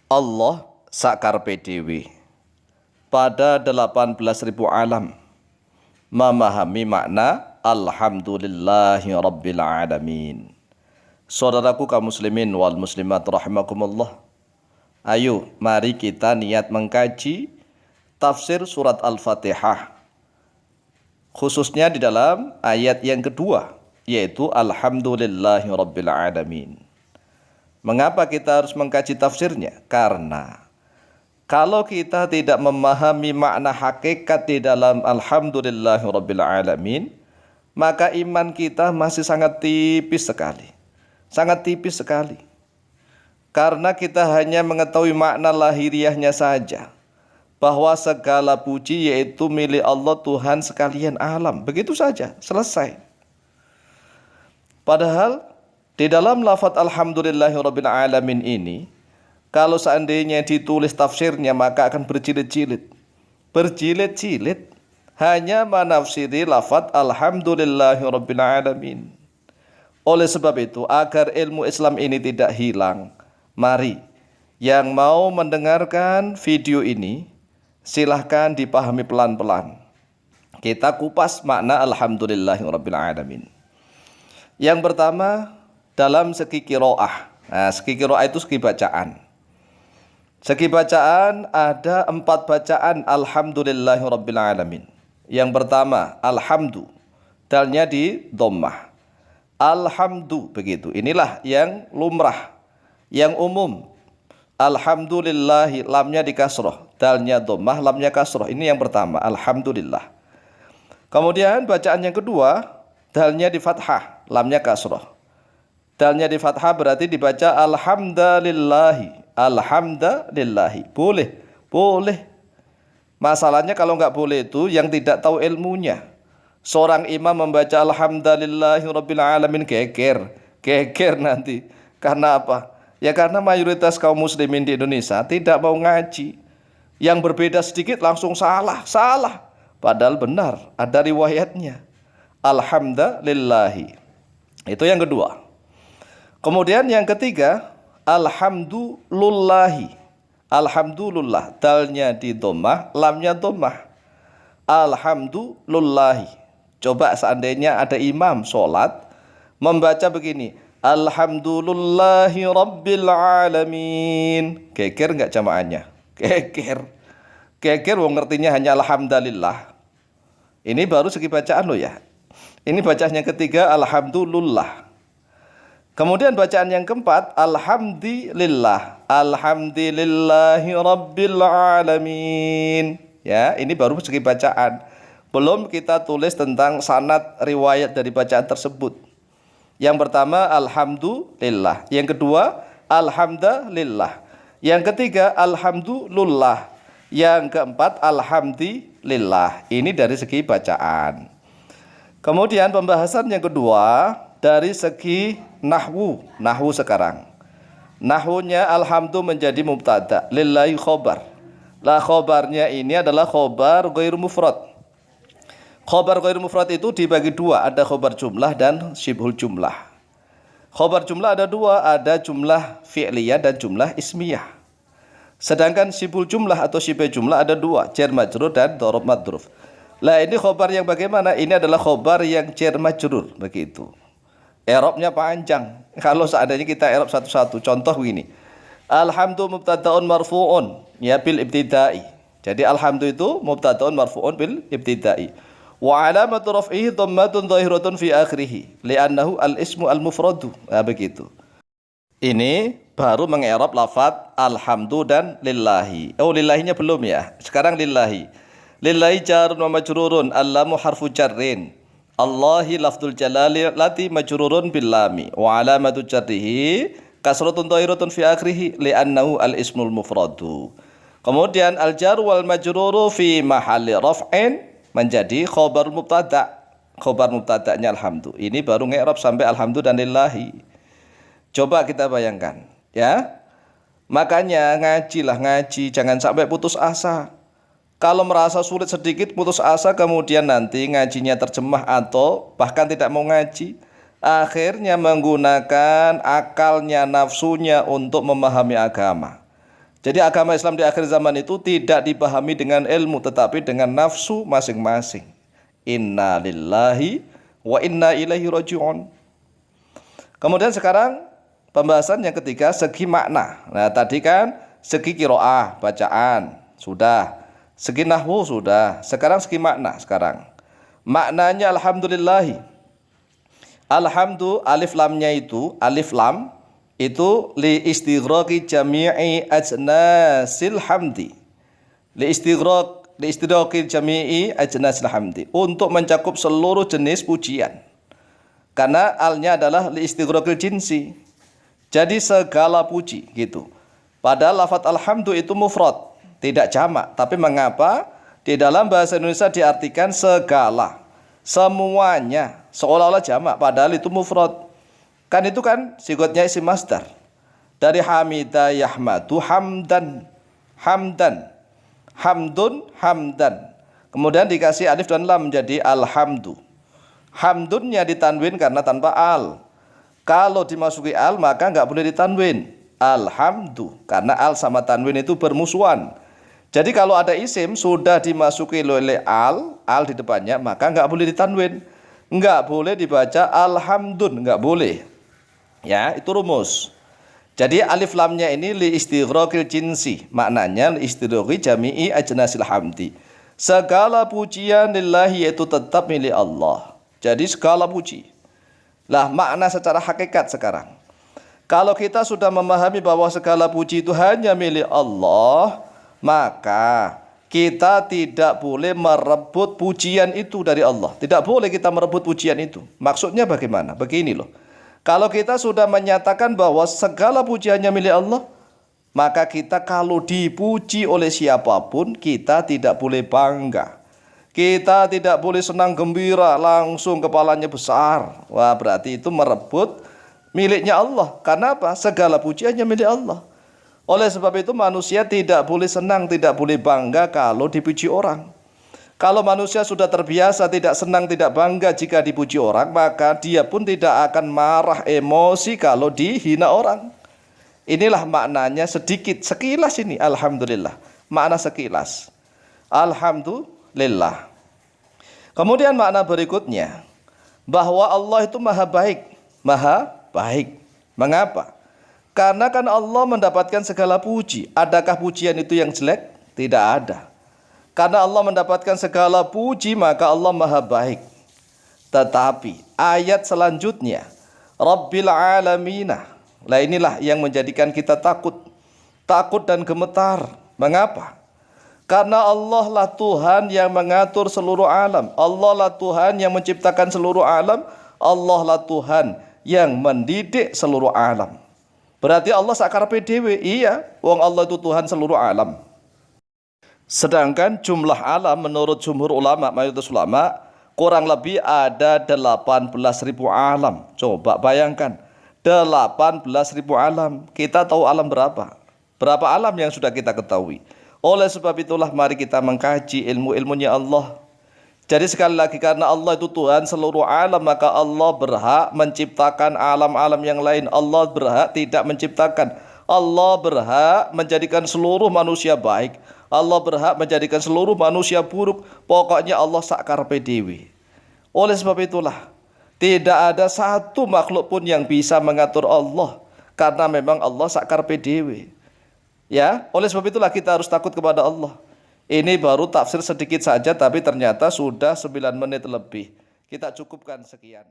Allah sakarpe dewe pada 18.000 alam memahami makna Alhamdulillahi Rabbil Alamin. Saudaraku kaum muslimin wal muslimat rahimakumullah, ayo mari kita niat mengkaji tafsir surat Al-Fatihah, khususnya di dalam ayat yang kedua, yaitu Alhamdulillahi Rabbil Alamin. Mengapa kita harus mengkaji tafsirnya? Karena kalau kita tidak memahami makna hakikat di dalam Alhamdulillahi Rabbil Alamin, maka iman kita masih sangat tipis sekali. Sangat tipis sekali. Karena kita hanya mengetahui makna lahiriahnya saja, bahwa segala puji yaitu milik Allah Tuhan sekalian alam. Begitu saja, selesai. Padahal di dalam lafaz Alhamdulillahirabbil alamin ini, kalau seandainya ditulis tafsirnya maka akan berjilid-jilid. Berjilid-jilid hanya menafsiri lafaz Alhamdulillahirabbil alamin. Oleh sebab itu, agar ilmu Islam ini tidak hilang, mari yang mau mendengarkan video ini silahkan dipahami pelan-pelan. Kita kupas makna Alhamdulillahirabbil alamin. Yang pertama, dalam segi qiraah. Nah, segi qiraah itu segi bacaan. Segi bacaan ada 4 bacaan Alhamdulillahirabbil alamin. Yang pertama, alhamdu. Dalnya di dhammah. Alhamdu, begitu. Inilah yang lumrah, yang umum. Alhamdulillahi, lamnya di kasroh, dalnya dhammah, lamnya kasroh. Ini yang pertama, alhamdulillah. Kemudian bacaan yang kedua, dalnya di fathah, lamnya kasroh. Dalnya di fathah berarti dibaca alhamdulillahi. Alhamdulillahi. Boleh, boleh. Masalahnya kalau nggak boleh itu yang tidak tahu ilmunya. Seorang imam membaca alhamdulillahi rabbil alamin geger nanti. Karena apa? Ya karena mayoritas kaum muslimin di Indonesia tidak mau ngaji. Yang berbeda sedikit langsung salah. Padahal benar, ada riwayatnya. Alhamdulillahi. Itu yang kedua. Kemudian yang ketiga, alhamdulillahi. Alhamdulillah, dalnya di dhammah, lamnya dhammah. Alhamdulillahi. Coba seandainya ada imam sholat membaca begini, Alhamdulillahi Rabbil Alamin. Geger nggak jamaahnya? Geger wong ngertinya hanya alhamdulillah. Ini baru segi bacaan loh ya. Ini bacaan yang ketiga, alhamdulillah. Kemudian bacaan yang keempat, alhamdulillah. Alhamdulillahi Rabbil Alamin. Ya, ini baru segi bacaan. Belum kita tulis tentang sanad riwayat dari bacaan tersebut. Yang pertama, alhamdulillah. Yang kedua, alhamdulillah. Yang ketiga, alhamdulillah. Yang keempat, alhamdulillah. Ini dari segi bacaan. Kemudian pembahasan yang kedua, dari segi nahwu sekarang. Nahwunya alhamdu menjadi mubtada, lillahi khobar. Lah khobarnya ini adalah khobar ghair mufrad. Khobar ghair mufrad itu dibagi dua, ada khobar jumlah dan syibhul jumlah. Khobar jumlah ada dua, ada jumlah fi'liyah dan jumlah ismiyah. Sedangkan syibhul jumlah atau syibh jumlah ada dua, jar majrur dan dhorob madruf. Lah ini khobar yang bagaimana? Ini adalah khobar yang jar majrur, begitu. I'rabnya panjang. Kalau seandainya kita i'rab satu-satu, contoh begini. Alhamdu mubtada'un marfu'un ya bil ibtida'i. Jadi alhamdu itu mubtada'un marfu'un bil ibtida'i. Wa alamatu raf'ihi dhammatun dhahiratun fi akhirih li'annahu al-ismu al-mufradu. Nah, begitu. Ini baru mengi'rab lafaz alhamdu dan lillahi. Oh, lillahinya belum ya. Sekarang lillahi. Lillahi jarun wa majrurun, allamu harfu jarrin. Allahi lafdul jalali lati majrurun bil lami wa alamatu jarrihi kasratun dhahiratun fi akhirih li'annahu al ismul mufradu. Kemudian al jar wal majruru fi mahalli raf'in menjadi khobar mubtada. Khobar mubtada'nya alhamdu. Ini baru ngi'rab sampai alhamdu dan lillahi. Coba kita bayangkan, ya. Makanya ngaji, jangan sampai putus asa. Kalau merasa sulit sedikit, putus asa, kemudian nanti ngajinya terjemah atau bahkan tidak mau ngaji. Akhirnya menggunakan akalnya, nafsunya untuk memahami agama. Jadi agama Islam di akhir zaman itu tidak dipahami dengan ilmu, tetapi dengan nafsu masing-masing. Inna lillahi wa inna ilaihi raji'un. Kemudian sekarang pembahasan yang ketiga, segi makna. Nah tadi kan segi qiraah, bacaan, sudah. Segi nahwu sudah. Sekarang segi makna sekarang. Maknanya alhamdulillahi. Alhamdu, alif lamnya itu, alif lam itu li istighraqi jami'i ajnasil hamdi. Li istighraqi jami'i ajnasil hamdi, untuk mencakup seluruh jenis pujian. Karena alnya adalah li istighraqil jinsi. Jadi segala puji gitu. Padahal lafaz alhamdu itu mufrad, tidak jamak. Tapi mengapa di dalam bahasa Indonesia diartikan segala, semuanya, seolah-olah jamak padahal itu mufrad. Kan itu kan sigatnya isim masdar. Dari hamida yahmadu hamdan. Hamdan. Hamdun hamdan. Kemudian dikasih alif dan lam menjadi alhamdu. Hamdunnya ditanwin karena tanpa al. Kalau dimasuki al maka nggak boleh ditanwin. Alhamdu. Karena al sama tanwin itu bermusuhan. Jadi kalau ada isim sudah dimasuki oleh al di depannya, maka nggak boleh ditanwin. Nggak boleh dibaca alhamdun, nggak boleh. Ya, itu rumus. Jadi alif lamnya ini li istighraqil jinsi, maknanya li istighraqi jami'i ajnasil hamdi. Segala pujian lillahi, yaitu tetap milik Allah. Jadi segala puji. Lah makna secara hakikat sekarang. Kalau kita sudah memahami bahwa segala puji itu hanya milik Allah, maka kita tidak boleh merebut pujian itu dari Allah. Tidak boleh kita merebut pujian itu. Maksudnya bagaimana? Begini loh. Kalau kita sudah menyatakan bahwa segala pujiannya milik Allah, maka kita kalau dipuji oleh siapapun, kita tidak boleh bangga. Kita tidak boleh senang gembira, langsung kepalanya besar. Wah, berarti itu merebut miliknya Allah. Karena apa? Segala pujiannya milik Allah. Oleh sebab itu manusia tidak boleh senang, tidak boleh bangga kalau dipuji orang. Kalau manusia sudah terbiasa tidak senang, tidak bangga jika dipuji orang, maka dia pun tidak akan marah, emosi kalau dihina orang. Inilah maknanya sedikit, sekilas ini, alhamdulillah. Makna sekilas. Alhamdulillah. Kemudian makna berikutnya, bahwa Allah itu maha baik. Maha baik. Mengapa? Karena kan Allah mendapatkan segala puji. Adakah pujian itu yang jelek? Tidak ada. Karena Allah mendapatkan segala puji, maka Allah maha baik. Tetapi ayat selanjutnya, Rabbil alamina. Nah inilah yang menjadikan kita takut. Takut dan gemetar. Mengapa? Karena Allah lah Tuhan yang mengatur seluruh alam. Allah lah Tuhan yang menciptakan seluruh alam. Allah lah Tuhan yang mendidik seluruh alam. Berarti Allah sakarepe dhewe. Iya, wong Allah itu Tuhan seluruh alam. Sedangkan jumlah alam menurut jumhur ulama, mayoritas ulama, kurang lebih ada 18.000 alam. Coba bayangkan, 18.000 alam. Kita tahu alam berapa? Berapa alam yang sudah kita ketahui? Oleh sebab itulah mari kita mengkaji ilmu-ilmunya Allah. Jadi sekali lagi, karena Allah itu Tuhan seluruh alam, maka Allah berhak menciptakan alam-alam yang lain. Allah berhak tidak menciptakan. Allah berhak menjadikan seluruh manusia baik. Allah berhak menjadikan seluruh manusia buruk. Pokoknya Allah sakarepe dhewe. Oleh sebab itulah tidak ada satu makhluk pun yang bisa mengatur Allah, karena memang Allah sakarepe dhewe. Ya, oleh sebab itulah kita harus takut kepada Allah. Ini baru tafsir sedikit saja, tapi ternyata sudah 9 menit lebih. Kita cukupkan sekian.